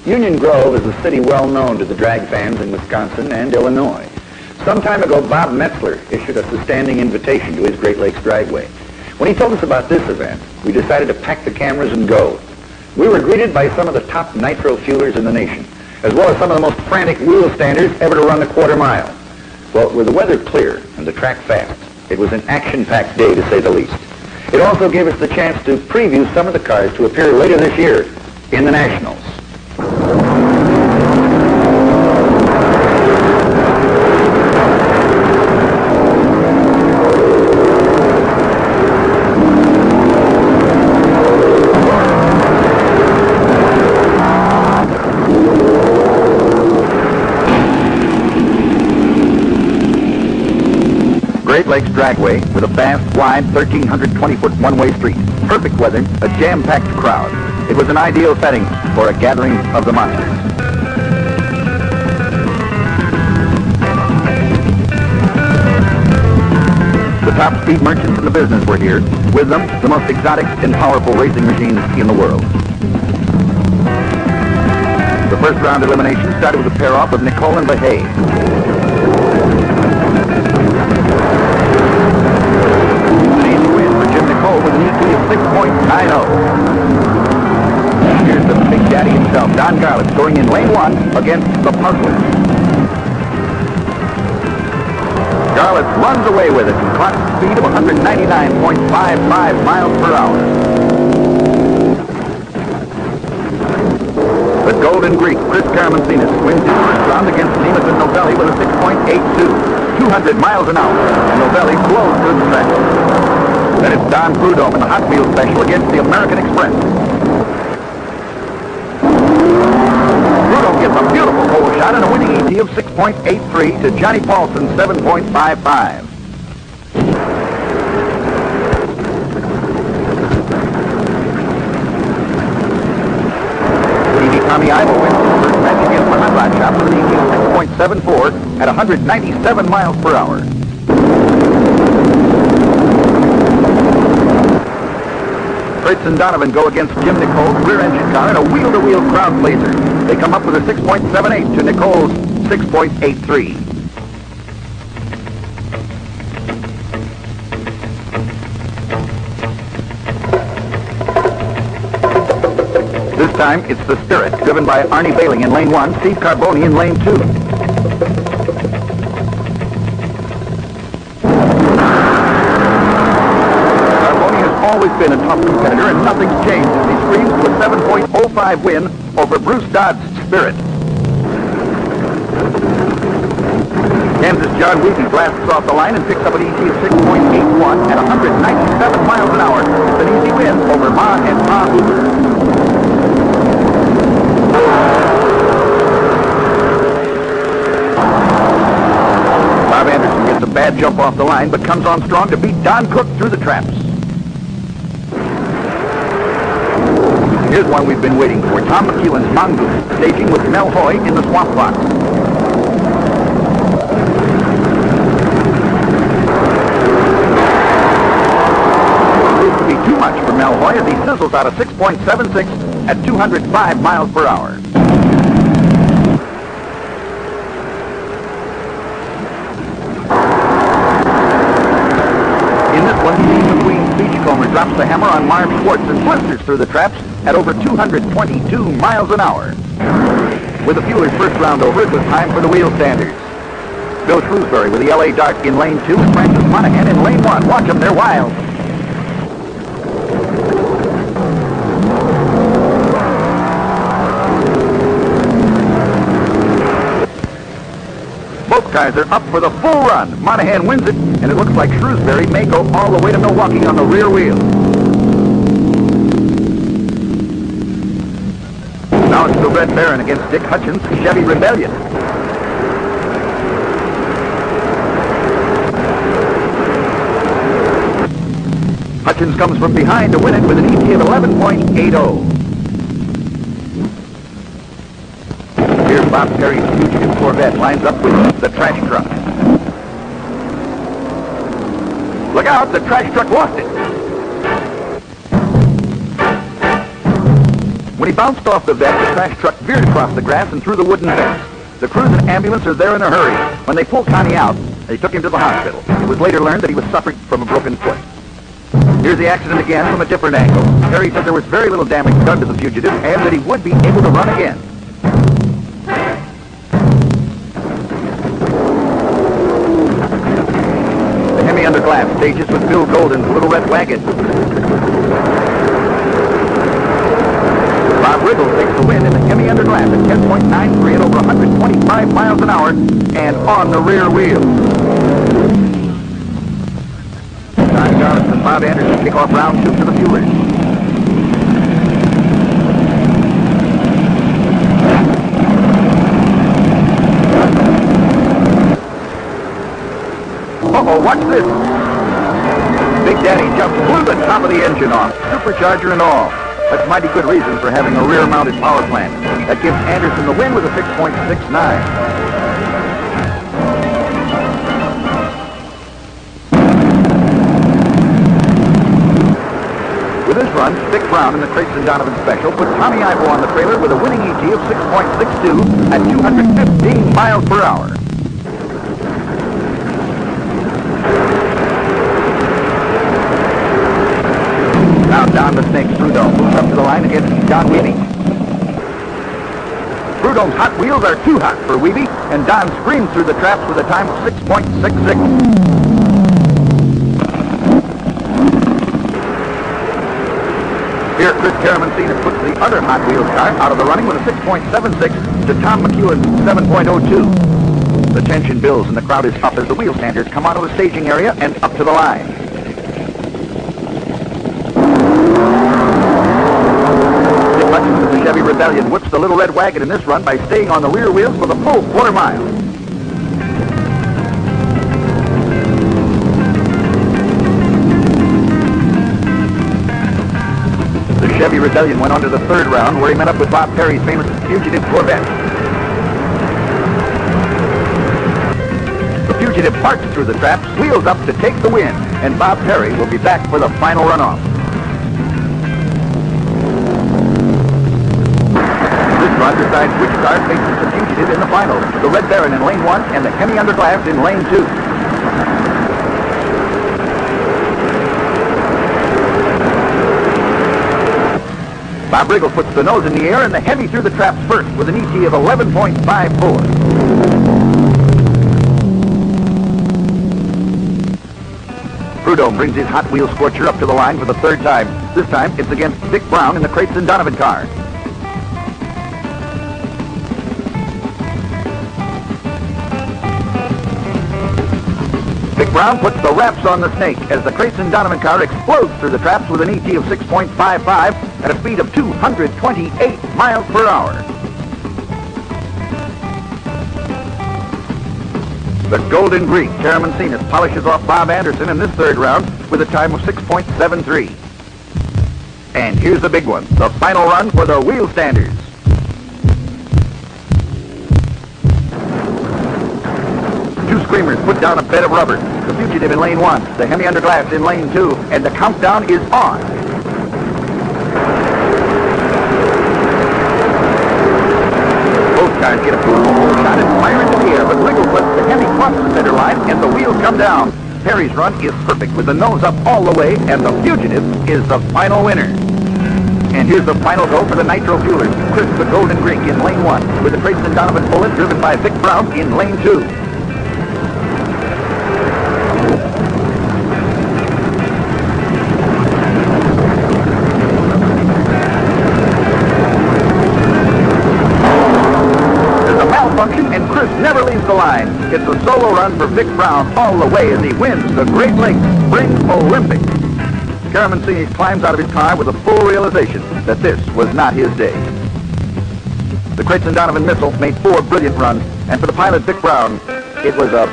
Union Grove is a city well known to the drag fans in Wisconsin and Illinois. Some time ago, Bob Metzler issued us a standing invitation to his Great Lakes dragway. When he told us about this event, we decided to pack the cameras and go. We were greeted by some of the top nitro fuelers in the nation, as well as some of the most frantic wheel standers ever to run the quarter mile. Well, with the weather clear and the track fast, it was an action-packed day to say the least. It also gave us the chance to preview some of the cars to appear later this year in the Nationals. Great Lakes Dragway with a vast, wide, 1,320-foot one-way street. Perfect weather, a jam-packed crowd. It was an ideal setting for a gathering of the monsters. The top speed merchants in the business were here. With them, the most exotic and powerful racing machines in the world. The first round elimination started with a pair-off of Nicole and LaHaye. With an EQ of 6.90. Here's the big daddy himself, Don Garlett, going in lane 1 against the Puzzler. Garlett runs away with it and clocks a speed of 199.55 miles per hour. The Golden Greek, Chris Karamanzinas, wins his first round against Nemeth and Novelli with a 6.82, 200 miles an hour, and Novelli blows through the track. Then it's Don Prudhomme in the Hot Wheels Special against the American Express. Prudhomme gets a beautiful pole shot and a winning ET of 6.83 to Johnny Paulson's 7.55. TV Tommy Ivo wins his first match against the Hot Rod Shop with an ET of 6.74 at 197 miles per hour. Fritz and Donovan go against Jim Nicole's rear-engine car in a wheel-to-wheel crowd pleaser. They come up with a 6.78 to Nicole's 6.83. This time, it's the Spirit, driven by Arnie Bailing in lane 1, Steve Carboni in lane 2. Always been a tough competitor, and nothing's changed as he screams to a 7.05 win over Bruce Dodd's Spirit. Kansas John Wheaton blasts off the line and picks up an ET of 6.81 at 197 miles an hour. It's an easy win over Ma and Pa Hoover. Bob Anderson gets a bad jump off the line, but comes on strong to beat Don Cook through the traps. Here's one we've been waiting for. Tom McEwen's Mongoose, staging with Mel Hoy in the Swamp Fox. This would be too much for Mel Hoy as he sizzles out a 6.76 at 205 miles per hour. In this one, Steve McQueen's Beachcomber drops the hammer on Marv Schwartz and blisters through the traps at over 222 miles an hour. With the Fuelers' first round over, it was time for the wheel standers. Bill Shrewsbury with the LA Dart in lane 2 and Francis Monahan in lane 1. Watch them, they're wild. Both cars are up for the full run. Monahan wins it, and it looks like Shrewsbury may go all the way to Milwaukee on the rear wheel. Now it's the Red Baron against Dick Hutchins' Chevy Rebellion. Hutchins comes from behind to win it with an ET of 11.80. Here's Bob Perry's fugitive Corvette lines up with the trash truck. Look out, the trash truck lost it. When he bounced off the vet, the crash truck veered across the grass and through the wooden fence. The crews and ambulance are there in a hurry. When they pulled Connie out, they took him to the hospital. It was later learned that he was suffering from a broken foot. Here's the accident again from a different angle. Perry said there was very little damage done to the fugitive and that he would be able to run again. The Hemi under glass stages with Bill Golden's Little Red Wagon. Bob Riggle takes the win in the Hemi under glass at 10.93 at over 125 miles an hour and on the rear wheel. Don Jarvis and Bob Anderson kick off round 2 to the fuelers. Uh-oh, watch this. Big Daddy jumps, blew the top of the engine off, supercharger and all. That's mighty good reason for having a rear-mounted power plant. That gives Anderson the win with a 6.69. With his run, Dick Brown in the Crates and Donovan Special put Tommy Ivo on the trailer with a winning ET of 6.62 at 215 miles per hour. Now Don the Snake Prudhomme moves up to the line against Don Weeby. Prudhomme's hot wheels are too hot for Weeby, and Don screams through the traps with a time of 6.66. Here, Chris Caramencina puts the other Hot Wheels car out of the running with a 6.76 to Tom McEwen's 7.02. The tension builds and the crowd is up as the wheel standers come out of the staging area and up to the line. The Chevy Rebellion whips the Little Red Wagon in this run by staying on the rear wheels for the full quarter mile. The Chevy Rebellion went on to the third round where he met up with Bob Perry's famous Fugitive Corvette. The Fugitive parts through the traps, wheels up to take the win, and Bob Perry will be back for the final runoff. Decides which car faces the Fugitive in the final. The Red Baron in lane 1 and the Hemi under glass in lane 2. Bob Riggle puts the nose in the air and the Hemi through the traps first with an ET of 11.54. Prudhomme brings his Hot Wheels Scorcher up to the line for the third time. This time it's against Dick Brown in the Crates and Donovan car. Dick Brown puts the wraps on the Snake as the Crates and Donovan car explodes through the traps with an ET of 6.55 at a speed of 228 miles per hour. The Golden Greek, Caramencina, polishes off Bob Anderson in this third round with a time of 6.73. And here's the big one, the final run for the wheel standers. Two screamers put down a bed of rubber. The Fugitive in lane 1, the Hemi under glass in lane 2, and the countdown is on. Both cars get a full shot and fire into the air, but Riggle puts the Hemi across the center line, and the wheels come down. Perry's run is perfect with the nose up all the way, and the Fugitive is the final winner. And here's the final go for the Nitro Fuelers. Chris the Golden Greek in lane 1, with the Crates and Donovan Bullet driven by Vic Brown in lane 2. And Chris never leaves the line. It's a solo run for Vic Brown all the way as he wins the Great Lakes Spring Olympics. Caramencina climbs out of his car with a full realization that this was not his day. The Crates and Donovan Missile made 4 brilliant runs, and for the pilot Vic Brown, it was a